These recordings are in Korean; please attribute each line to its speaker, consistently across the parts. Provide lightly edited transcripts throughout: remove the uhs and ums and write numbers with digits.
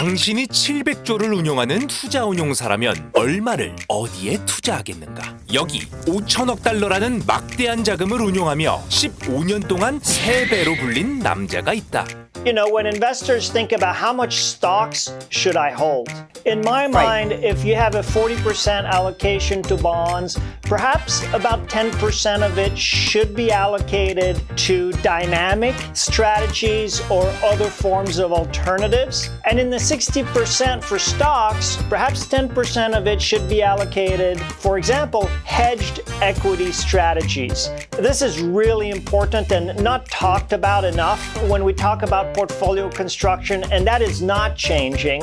Speaker 1: 당신이 700조를 운용하는 투자운용사라면 얼마를 어디에 투자하겠는가? 여기 5천억 달러라는 막대한 자금을 운용하며 15년 동안 3배로 불린 남자가 있다.
Speaker 2: You know, when investors think about how much stocks should I hold, in my mind, if you have a 40% allocation to bonds, perhaps about 10% of it should be allocated to dynamic strategies or other forms of alternatives. And in the 60% for stocks, perhaps 10% of it should be allocated, for example, hedged equity strategies. This is really important and not talked about enough when we talk about portfolio construction, and that is not changing.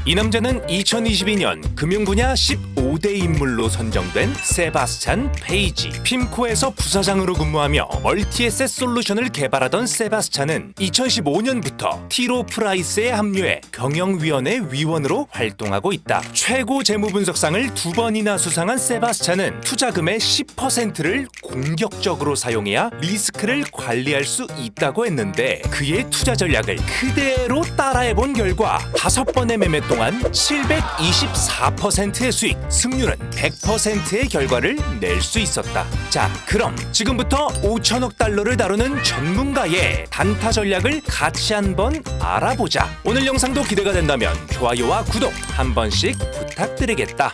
Speaker 1: 이 남자는 2022년 금융분야 15대 인물로 선정된 세바스찬 페이지. 핌코에서 부사장으로 근무하며 멀티에셋 솔루션을 개발하던 세바스찬은 2015년부터 티로 프라이스에 합류해 경영위원회 위원으로 활동하고 있다. 최고 재무분석상을 2번이나 수상한 세바스찬은 투자금의 10%를 공격적으로 사용해야 리스크를 관리할 수 있다고 했는데 그의 투자 전략을 그대로 따라해본 결과 5번의 매매 동안 724%의 수익, 승률은 100%의 결과를 낼 수 있었다. 자, 그럼 지금부터 5천억 달러를 다루는 전문가의 단타 전략을 같이 한번 알아보자. 오늘 영상도 기대가 된다면 좋아요와 구독 한 번씩 부탁드리겠다.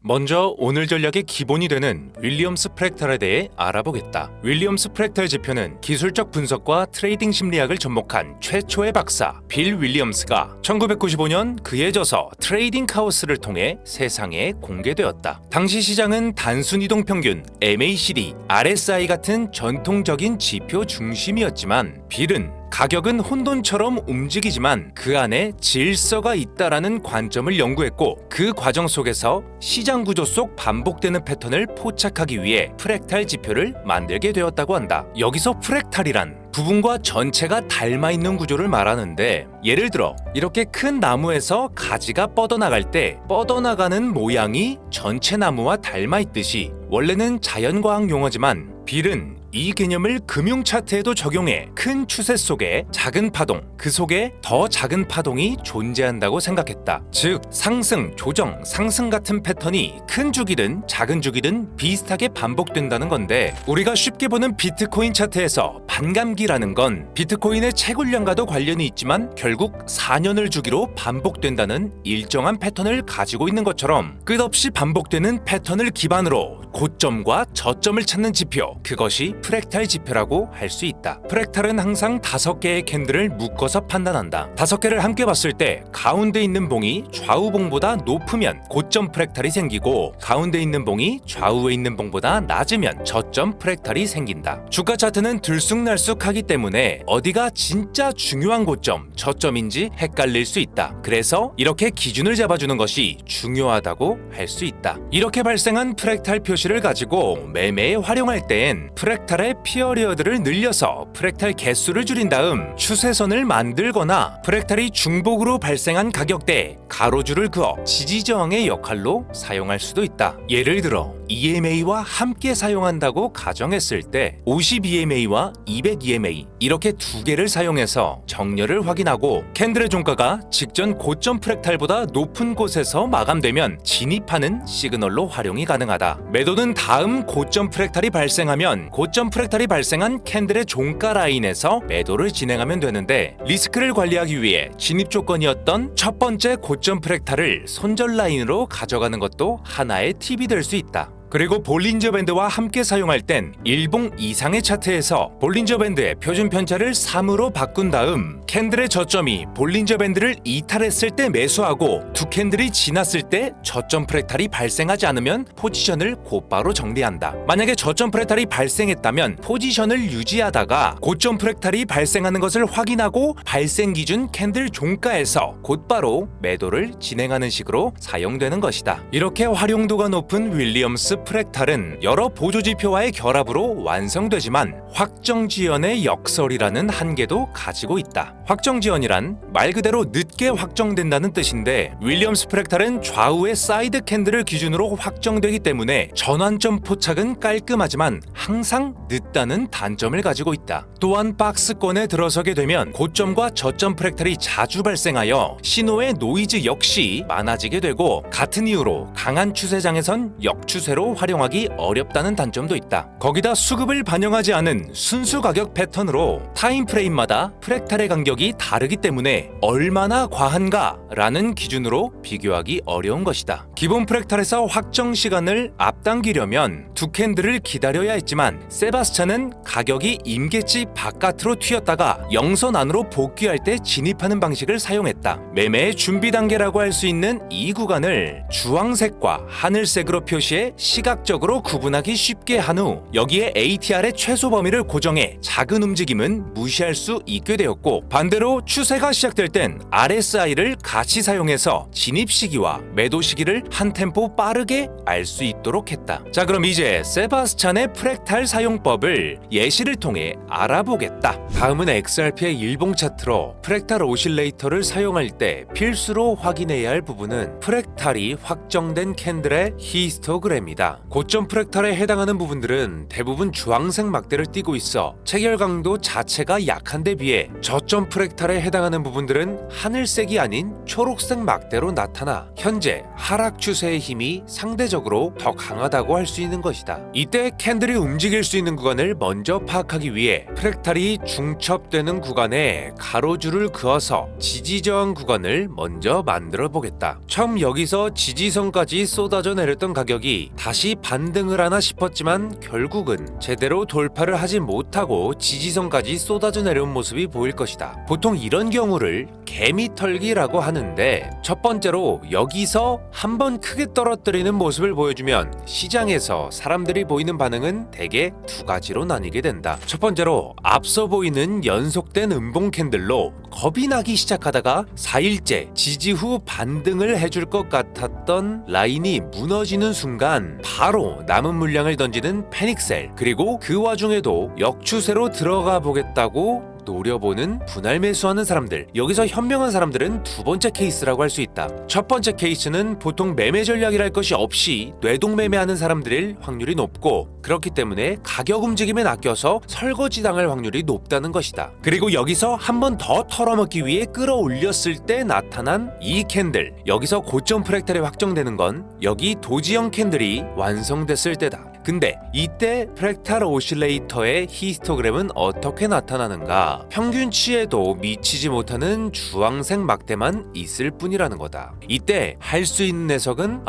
Speaker 1: 먼저 오늘 전략의 기본이 되는 윌리엄스 프랙탈에 대해 알아보겠다. 윌리엄스 프랙탈 지표는 기술적 분석과 트레이딩 심리학을 접목한 최초의 박사 빌 윌리엄스가 1995년 그의 저서 트레이딩 카오스를 통해 세상에 공개되었다. 당시 시장은 단순 이동 평균, MACD, RSI 같은 전통적인 지표 중심이었지만 빌은 가격은 혼돈처럼 움직이지만 그 안에 질서가 있다라는 관점을 연구했고 그 과정 속에서 시장 구조 속 반복되는 패턴을 포착하기 위해 프랙탈 지표를 만들게 되었다고 한다. 여기서 프랙탈이란 부분과 전체가 닮아있는 구조를 말하는데 예를 들어 이렇게 큰 나무에서 가지가 뻗어나갈 때 뻗어나가는 모양이 전체 나무와 닮아있듯이 원래는 자연과학 용어지만 빌은 이 개념을 금융 차트에도 적용해 큰 추세 속에 작은 파동, 그 속에 더 작은 파동이 존재한다고 생각했다. 즉, 상승, 조정, 상승 같은 패턴이 큰 주기든 작은 주기든 비슷하게 반복된다는 건데 우리가 쉽게 보는 비트코인 차트에서 반감기라는 건 비트코인의 채굴량과도 관련이 있지만 결국 4년을 주기로 반복된다는 일정한 패턴을 가지고 있는 것처럼 끝없이 반복되는 패턴을 기반으로 고점과 저점을 찾는 지표, 그것이 프랙탈 지표라고 할 수 있다. 프랙탈은 항상 5개의 캔들을 묶어서 판단한다. 5개를 함께 봤을 때 가운데 있는 봉이 좌우 봉보다 높으면 고점 프랙탈이 생기고 가운데 있는 봉이 좌우에 있는 봉보다 낮으면 저점 프랙탈이 생긴다. 주가 차트는 들쑥날쑥하기 때문에 어디가 진짜 중요한 고점, 저점인지 헷갈릴 수 있다. 그래서 이렇게 기준을 잡아주는 것이 중요하다고 할 수 있다. 이렇게 발생한 프랙탈 표시를 가지고 매매에 활용할 땐 프랙탈의 피어리어드를 늘려서 프랙탈 개수를 줄인 다음 추세선을 만들거나 프랙탈이 중복으로 발생한 가격대에 가로줄을 그어 지지저항의 역할로 사용할 수도 있다. 예를 들어 EMA와 함께 사용한다고 가정했을 때 50 EMA와 200 EMA 이렇게 2개를 사용해서 정렬을 확인하고 캔들의 종가가 직전 고점 프랙탈보다 높은 곳에서 마감되면 진입하는 시그널로 활용이 가능하다. 매도는 다음 고점 프랙탈이 발생하면 고점 프랙탈이 발생한 캔들의 종가 라인에서 매도를 진행하면 되는데 리스크를 관리하기 위해 진입 조건이었던 첫 번째 고점 프랙탈을 손절 라인으로 가져가는 것도 하나의 팁이 될 수 있다. 그리고 볼린저 밴드와 함께 사용할 땐 일봉 이상의 차트에서 볼린저 밴드의 표준 편차를 3으로 바꾼 다음 캔들의 저점이 볼린저 밴드를 이탈했을 때 매수하고 두 캔들이 지났을 때 저점 프랙탈이 발생하지 않으면 포지션을 곧바로 정리한다. 만약에 저점 프랙탈이 발생했다면 포지션을 유지하다가 고점 프랙탈이 발생하는 것을 확인하고 발생 기준 캔들 종가에서 곧바로 매도를 진행하는 식으로 사용되는 것이다. 이렇게 활용도가 높은 윌리엄스 프랙탈은 여러 보조지표와의 결합으로 완성되지만 확정지연의 역설이라는 한계도 가지고 있다. 확정지연이란 말 그대로 늦게 확정된다는 뜻인데 윌리엄스 프랙탈은 좌우의 사이드 캔들을 기준으로 확정되기 때문에 전환점 포착은 깔끔하지만 항상 늦다는 단점을 가지고 있다. 또한 박스권에 들어서게 되면 고점과 저점 프랙탈이 자주 발생하여 신호의 노이즈 역시 많아지게 되고 같은 이유로 강한 추세장에선 역추세로 활용하기 어렵다는 단점도 있다. 거기다 수급을 반영하지 않은 순수 가격 패턴으로 타임프레임마다 프랙탈의 간격이 다르기 때문에 얼마나 과한가라는 기준으로 비교하기 어려운 것이다. 기본 프랙탈에서 확정 시간을 앞당기려면 두 캔들을 기다려야 했지만 세바스찬은 가격이 임계치 바깥으로 튀었다가 영선 안으로 복귀할 때 진입하는 방식을 사용했다. 매매의 준비 단계라고 할 수 있는 이 구간을 주황색과 하늘색으로 표시해 시각적으로 구분하기 쉽게 한 후 여기에 ATR의 최소 범위를 고정해 작은 움직임은 무시할 수 있게 되었고 반대로 추세가 시작될 땐 RSI를 같이 사용해서 진입 시기와 매도 시기를 한 템포 빠르게 알 수 있도록 했다. 자, 그럼 이제 세바스찬의 프랙탈 사용법을 예시를 통해 알아보겠다. 다음은 XRP의 일봉 차트로 프랙탈 오실레이터를 사용할 때 필수로 확인해야 할 부분은 프랙탈이 확정된 캔들의 히스토그램이다. 고점 프랙탈에 해당하는 부분들은 대부분 주황색 막대를 띠고 있어 체결 강도 자체가 약한 데 비해 저점 프랙탈에 해당하는 부분들은 하늘색이 아닌 초록색 막대로 나타나 현재 하락 추세의 힘이 상대적으로 더 강하다고 할 수 있는 것이다. 이때 캔들이 움직일 수 있는 구간을 먼저 파악하기 위해 프랙탈이 중첩되는 구간에 가로줄을 그어서 지지저항 구간을 먼저 만들어 보겠다. 처음 여기서 지지선까지 쏟아져 내렸던 가격이 다시 반등을 하나 싶었지만 결국은 제대로 돌파를 하지 못하고 지지선까지 쏟아져 내려온 모습이 보일 것이다. 보통 이런 경우를 개미털기라고 하는데 첫 번째로 여기서 한번 크게 떨어뜨리는 모습을 보여주면 시장에서 사람들이 보이는 반응은 대개 두 가지로 나뉘게 된다. 첫 번째로 앞서 보이는 연속된 음봉 캔들로 겁이 나기 시작하다가 4일째 지지 후 반등을 해줄 것 같았던 라인이 무너지는 순간 바로 남은 물량을 던지는 패닉셀, 그리고 그 와중에도 역추세로 들어가 보겠다고 노려보는 분할 매수하는 사람들, 여기서 현명한 사람들은 두 번째 케이스라고 할 수 있다. 첫 번째 케이스는 보통 매매 전략이랄 것이 없이 뇌동 매매하는 사람들일 확률이 높고 그렇기 때문에 가격 움직임에 낚여서 설거지 당할 확률이 높다는 것이다. 그리고 여기서 한 번 더 털어먹기 위해 끌어올렸을 때 나타난 이 캔들, 여기서 고점 프랙탈이 확정되는 건 여기 도지형 캔들이 완성됐을 때다. 근데 이때 프랙탈 오실레이터의 히스토그램은 어떻게 나타나는가? 평균치에도 미치지 못하는 주황색 막대만 있을 뿐이라는 거다. 이때 할 수 있는 해석은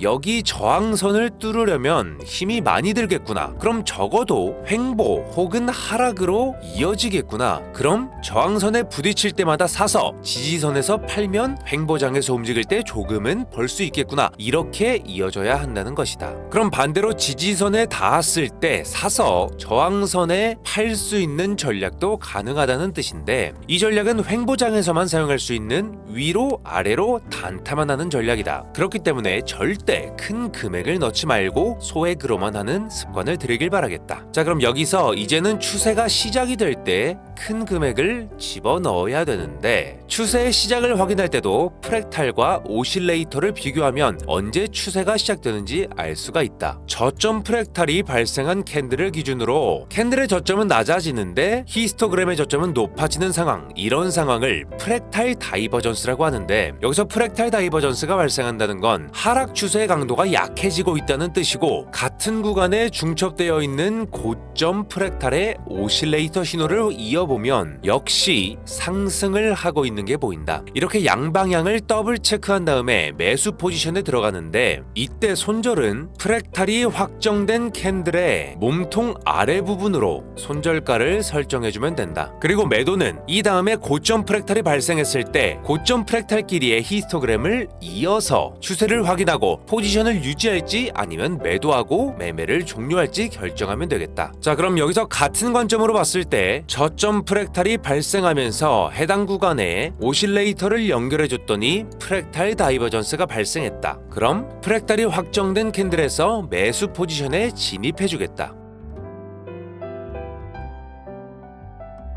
Speaker 1: 여기 저항선을 뚫으려면 힘이 많이 들겠구나. 그럼 적어도 횡보 혹은 하락으로 이어지겠구나. 그럼 저항선에 부딪힐 때마다 사서 지지선에서 팔면 횡보장에서 움직일 때 조금은 벌 수 있겠구나. 이렇게 이어져야 한다는 것이다. 그럼 반대로 지지선에 닿았을 때 사서 저항선에 팔 수 있는 전략도 가능하다는 뜻인데 이 전략은 횡보장에서만 사용할 수 있는 위로 아래로 단타만 하는 전략이다. 그렇기 때문에 절대 큰 금액을 넣지 말고 소액으로만 하는 습관을 들이길 바라겠다. 자, 그럼 여기서 이제는 추세가 시작이 될 때 큰 금액을 집어넣어야 되는데 추세의 시작을 확인할 때도 프랙탈과 오실레이터를 비교하면 언제 추세가 시작되는지 알 수가 있다. 저점 프랙탈이 발생한 캔들을 기준으로 캔들의 저점은 낮아지는데 히스토그램의 저점은 높아지는 상황, 이런 상황을 프랙탈 다이버전스라고 하는데 여기서 프랙탈 다이버전스가 발생한다는 건 하락 추세의 강도가 약해지고 있다는 뜻이고 같은 구간에 중첩되어 있는 고점 프랙탈의 오실레이터 신호를 이어보면 역시 상승을 하고 있는 게 보인다. 이렇게 양방향을 더블 체크한 다음에 매수 포지션에 들어가는데 이때 손절은 프랙탈이 확정 확정된 캔들의 몸통 아래 부분으로 손절가를 설정해주면 된다. 그리고 매도는 이 다음에 고점 프랙탈이 발생했을 때 고점 프랙탈 길이의 히스토그램을 이어서 추세를 확인하고 포지션을 유지할지 아니면 매도하고 매매를 종료할지 결정하면 되겠다. 자, 그럼 여기서 같은 관점으로 봤을 때 저점 프랙탈이 발생하면서 해당 구간에 오실레이터를 연결해줬더니 프랙탈 다이버전스가 발생했다. 그럼 프랙탈이 확정된 캔들에서 매수 포지션에 진입해주겠다.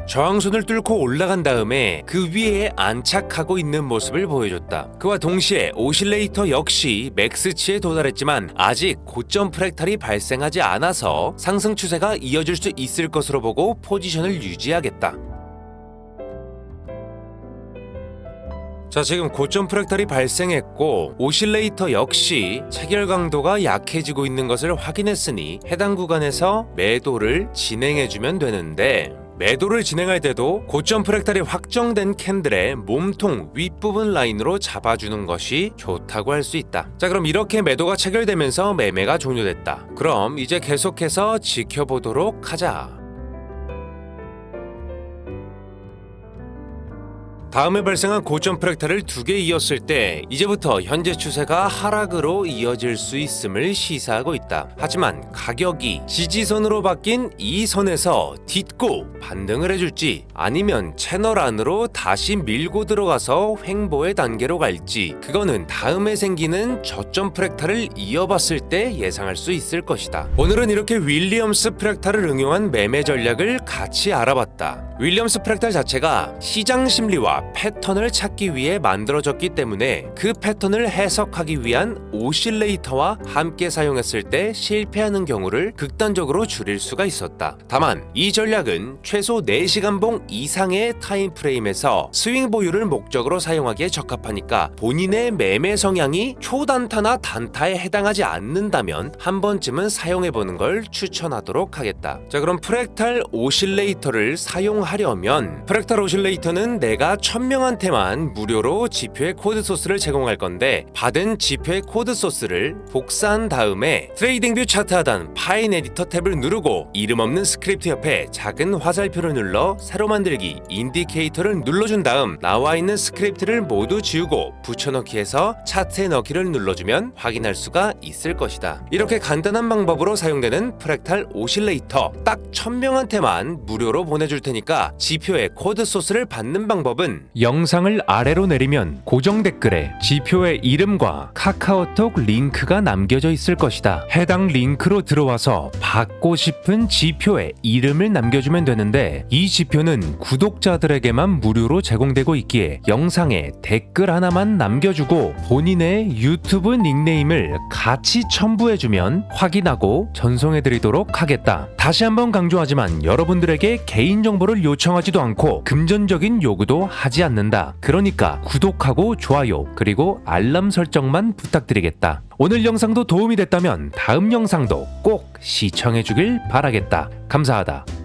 Speaker 1: 저항선을 뚫고 올라간 다음에 그 위에 안착하고 있는 모습을 보여줬다. 그와 동시에 오실레이터 역시 맥스치에 도달했지만 아직 고점 프랙탈이 발생하지 않아서 상승 추세가 이어질 수 있을 것으로 보고 포지션을 유지하겠다. 자, 지금 고점 프랙탈이 발생했고 오실레이터 역시 체결 강도가 약해지고 있는 것을 확인했으니 해당 구간에서 매도를 진행해주면 되는데, 매도를 진행할 때도 고점 프랙탈이 확정된 캔들의 몸통 윗부분 라인으로 잡아주는 것이 좋다고 할 수 있다. 자, 그럼 이렇게 매도가 체결되면서 매매가 종료됐다. 그럼 이제 계속해서 지켜보도록 하자. 다음에 발생한 고점 프랙탈을 2개 이었을 때 이제부터 현재 추세가 하락으로 이어질 수 있음을 시사하고 있다. 하지만 가격이 지지선으로 바뀐 이 선에서 딛고 반등을 해줄지 아니면 채널 안으로 다시 밀고 들어가서 횡보의 단계로 갈지 그거는 다음에 생기는 저점 프랙탈을 이어봤을 때 예상할 수 있을 것이다. 오늘은 이렇게 윌리엄스 프랙탈을 응용한 매매 전략을 같이 알아봤다. 윌리엄스 프랙탈 자체가 시장 심리와 패턴을 찾기 위해 만들어졌기 때문에 그 패턴을 해석하기 위한 오실레이터와 함께 사용했을 때 실패하는 경우를 극단적으로 줄일 수가 있었다. 다만 이 전략은 최소 4시간봉 이상의 타임프레임에서 스윙 보유를 목적으로 사용하기에 적합하니까 본인의 매매 성향이 초단타나 단타에 해당하지 않는다면 한 번쯤은 사용해보는 걸 추천하도록 하겠다. 자, 그럼 프랙탈 오실레이터를 사용하려면 프랙탈 오실레이터는 내가 1000명한테만 무료로 지표의 코드 소스를 제공할 건데 받은 지표의 코드 소스를 복사한 다음에 트레이딩뷰 차트 하단 파일 에디터 탭을 누르고 이름 없는 스크립트 옆에 작은 화살표를 눌러 새로 만들기 인디케이터를 눌러준 다음 나와 있는 스크립트를 모두 지우고 붙여넣기 해서 차트에 넣기를 눌러주면 확인할 수가 있을 것이다. 이렇게 간단한 방법으로 사용되는 프랙탈 오실레이터 딱 1000명한테만 무료로 보내줄 테니까 지표의 코드 소스를 받는 방법은 영상을 아래로 내리면 고정 댓글에 지표의 이름과 카카오톡 링크가 남겨져 있을 것이다. 해당 링크로 들어와서 받고 싶은 지표의 이름을 남겨주면 되는데 이 지표는 구독자들에게만 무료로 제공되고 있기에 영상에 댓글 하나만 남겨주고 본인의 유튜브 닉네임을 같이 첨부해주면 확인하고 전송해드리도록 하겠다. 다시 한번 강조하지만 여러분들에게 개인정보를 요청하지도 않고 금전적인 요구도 하지 않는다. 그러니까 구독하고 좋아요 그리고 알람 설정만 부탁드리겠다. 오늘 영상도 도움이 됐다면 다음 영상도 꼭 시청해주길 바라겠다. 감사하다.